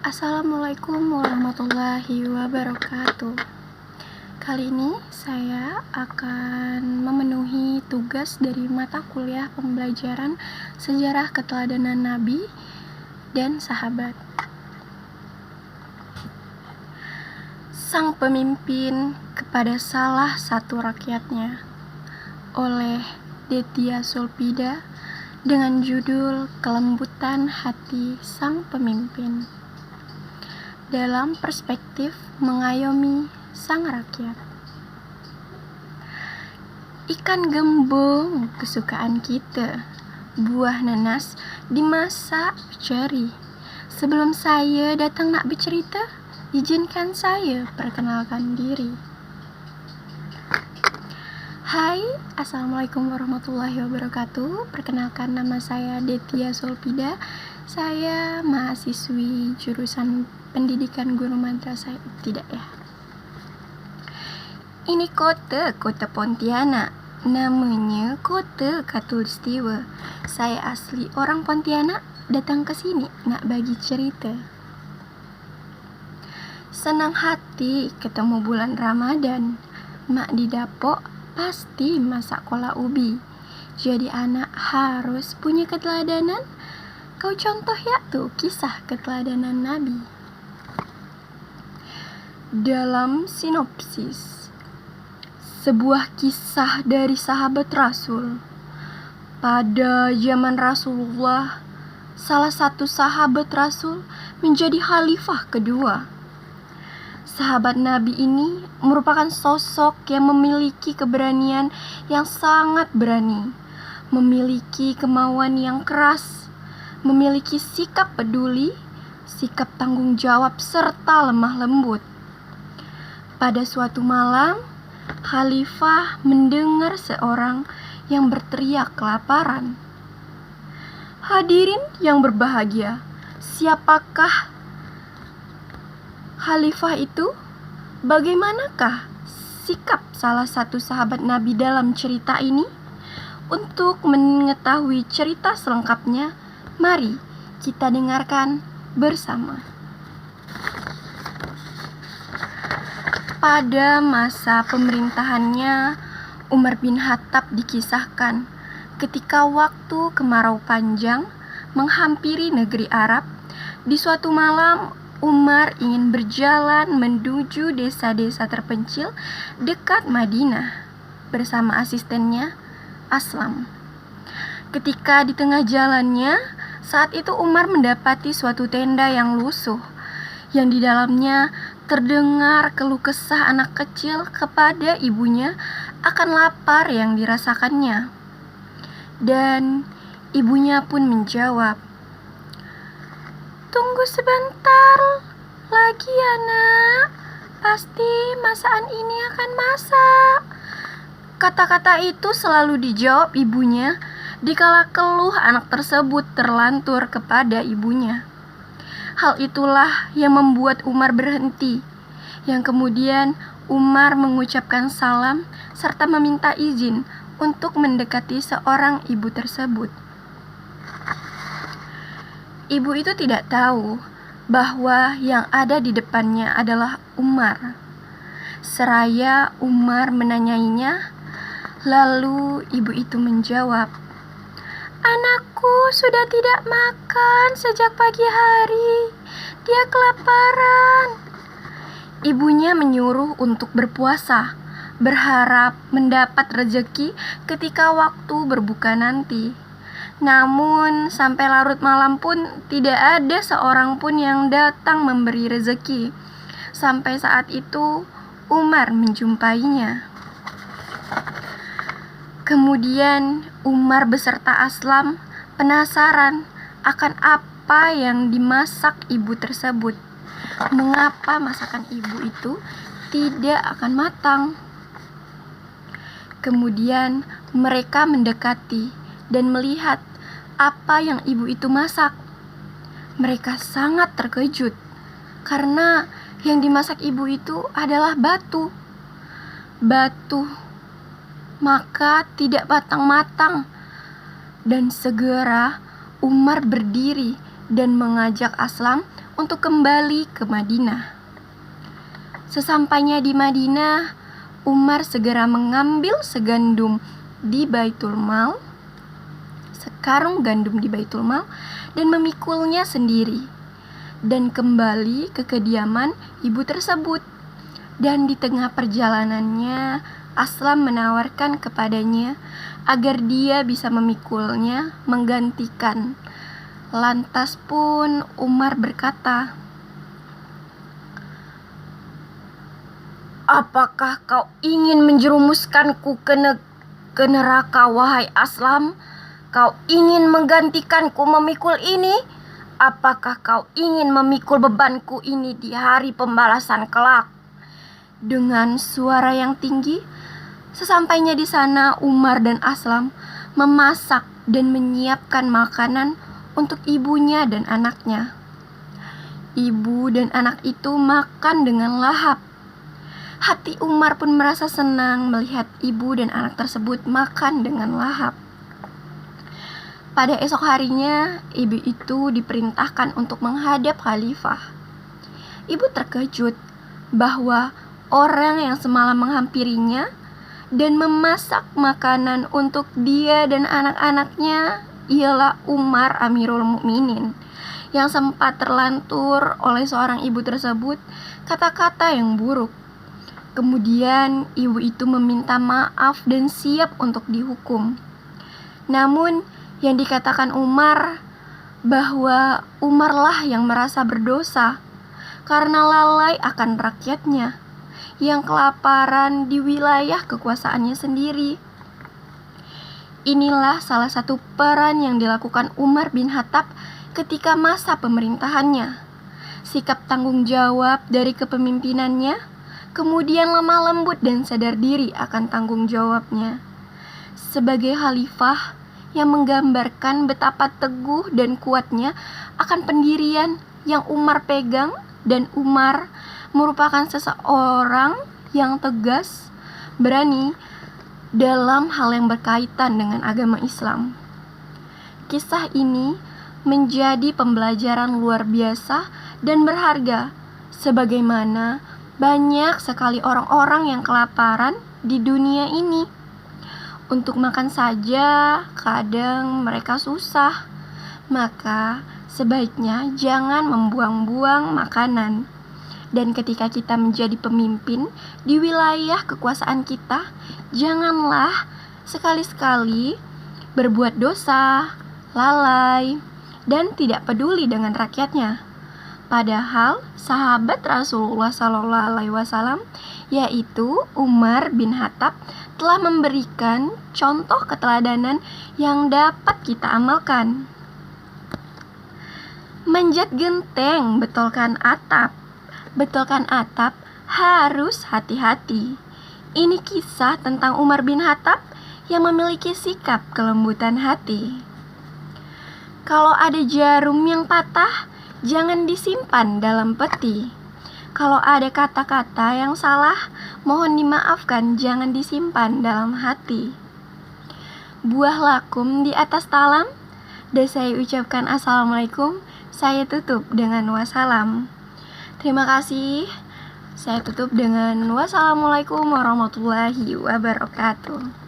Assalamualaikum warahmatullahi wabarakatuh. Kali ini saya akan memenuhi tugas dari mata kuliah pembelajaran sejarah keteladanan Nabi dan sahabat. Sang pemimpin kepada salah satu rakyatnya oleh Detya Sulfida dengan judul Kelembutan Hati Sang Pemimpin dalam perspektif mengayomi sang rakyat. Ikan gembong kesukaan kita, buah nanas dimasak ceri. Sebelum saya datang nak bercerita, izinkan saya perkenalkan diri. Hai, Assalamualaikum warahmatullahi wabarakatuh. Perkenalkan, nama saya Detya Sulfida. Saya mahasiswi jurusan pendidikan guru madrasah. Tidak ya. Ini kota Pontianak. Namanya Kota Khatulistiwa. Saya asli orang Pontianak, datang ke sini nak bagi cerita. Senang hati ketemu bulan Ramadan. Mak di dapur pasti masak kolak ubi. Jadi anak harus punya keteladanan. Kau contoh ya tuh kisah keteladanan Nabi. Dalam sinopsis, sebuah kisah dari sahabat Rasul. Pada zaman Rasulullah, salah satu sahabat Rasul menjadi khalifah kedua. Sahabat Nabi ini merupakan sosok yang memiliki keberanian yang sangat berani, memiliki kemauan yang keras, memiliki sikap peduli, sikap tanggung jawab, serta lemah lembut. Pada suatu malam, Khalifah mendengar seorang yang berteriak kelaparan. Hadirin yang berbahagia, siapakah Khalifah itu? Bagaimanakah sikap salah satu sahabat Nabi dalam cerita ini? Untuk mengetahui cerita selengkapnya, mari kita dengarkan bersama. Pada masa pemerintahannya, Umar bin Khattab dikisahkan ketika waktu kemarau panjang menghampiri negeri Arab. Di suatu malam, Umar ingin berjalan menuju desa-desa terpencil dekat Madinah bersama asistennya Aslam. Ketika di tengah jalannya, saat itu Umar mendapati suatu tenda yang lusuh, yang di dalamnya terdengar keluh kesah anak kecil kepada ibunya akan lapar yang dirasakannya. Dan ibunya pun menjawab, "Tunggu sebentar lagi ya nak, pasti masakan ini akan masak." Kata-kata itu selalu dijawab ibunya dikala keluh anak tersebut terlantur kepada ibunya. Hal itulah yang membuat Umar berhenti, yang kemudian Umar mengucapkan salam serta meminta izin untuk mendekati seorang ibu tersebut. Ibu itu tidak tahu bahwa yang ada di depannya adalah Umar. Seraya Umar menanyainya, lalu ibu itu menjawab, "Anakku sudah tidak makan sejak pagi hari. Dia kelaparan." Ibunya menyuruh untuk berpuasa, berharap mendapat rezeki ketika waktu berbuka nanti. Namun sampai larut malam pun tidak ada seorang pun yang datang memberi rezeki. Sampai saat itu Umar menjumpainya. Kemudian Umar beserta Aslam penasaran akan apa yang dimasak ibu tersebut. Mengapa masakan ibu itu tidak akan matang? Kemudian mereka mendekati dan melihat apa yang ibu itu masak. Mereka sangat terkejut karena yang dimasak ibu itu adalah batu. Maka tidak matang-matang. Dan segera Umar berdiri dan mengajak Aslam untuk kembali ke Madinah. Sesampainya di Madinah, Umar segera mengambil sekarung gandum di Baitul Mal dan memikulnya sendiri dan kembali ke kediaman ibu tersebut. Dan di tengah perjalanannya, Aslam menawarkan kepadanya agar dia bisa memikulnya menggantikan. Lantas pun Umar berkata, "Apakah kau ingin menjerumuskanku ke neraka, wahai Aslam? Kau ingin menggantikanku memikul ini? Apakah kau ingin memikul bebanku ini di hari pembalasan kelak?" Dengan suara yang tinggi, sesampainya di sana, Umar dan Aslam memasak dan menyiapkan makanan untuk ibunya dan anaknya. Ibu dan anak itu makan dengan lahap. Hati Umar pun merasa senang melihat ibu dan anak tersebut makan dengan lahap. Pada esok harinya, ibu itu diperintahkan untuk menghadap khalifah. Ibu terkejut bahwa orang yang semalam menghampirinya dan memasak makanan untuk dia dan anak-anaknya ialah Umar Amirul Mukminin, yang sempat terlantur oleh seorang ibu tersebut kata-kata yang buruk. Kemudian ibu itu meminta maaf dan siap untuk dihukum. Namun yang dikatakan Umar bahwa Umarlah yang merasa berdosa karena lalai akan rakyatnya yang kelaparan di wilayah kekuasaannya sendiri. Inilah salah satu peran yang dilakukan Umar bin Khattab ketika masa pemerintahannya. Sikap tanggung jawab dari kepemimpinannya, kemudian lemah lembut dan sadar diri akan tanggung jawabnya. Sebagai khalifah yang menggambarkan betapa teguh dan kuatnya akan pendirian yang Umar pegang, dan Umar merupakan seseorang yang tegas, berani dalam hal yang berkaitan dengan agama Islam. Kisah ini menjadi pembelajaran luar biasa dan berharga, sebagaimana banyak sekali orang-orang yang kelaparan di dunia ini. Untuk makan saja kadang mereka susah, maka sebaiknya jangan membuang-buang makanan. Dan ketika kita menjadi pemimpin di wilayah kekuasaan kita, janganlah sekali-sekali berbuat dosa, lalai, dan tidak peduli dengan rakyatnya. Padahal sahabat Rasulullah SAW, yaitu Umar bin Khattab, telah memberikan contoh keteladanan yang dapat kita amalkan. Manjat genteng, betulkan atap. Betulkan atap harus hati-hati. Ini kisah tentang Umar bin Khattab yang memiliki sikap kelembutan hati. Kalau ada jarum yang patah, jangan disimpan dalam peti. Kalau ada kata-kata yang salah, mohon dimaafkan, jangan disimpan dalam hati. Buah lakum di atas talam. Dan saya ucapkan assalamualaikum. Saya tutup dengan wassalam. Terima kasih. Saya tutup dengan wassalamualaikum warahmatullahi wabarakatuh.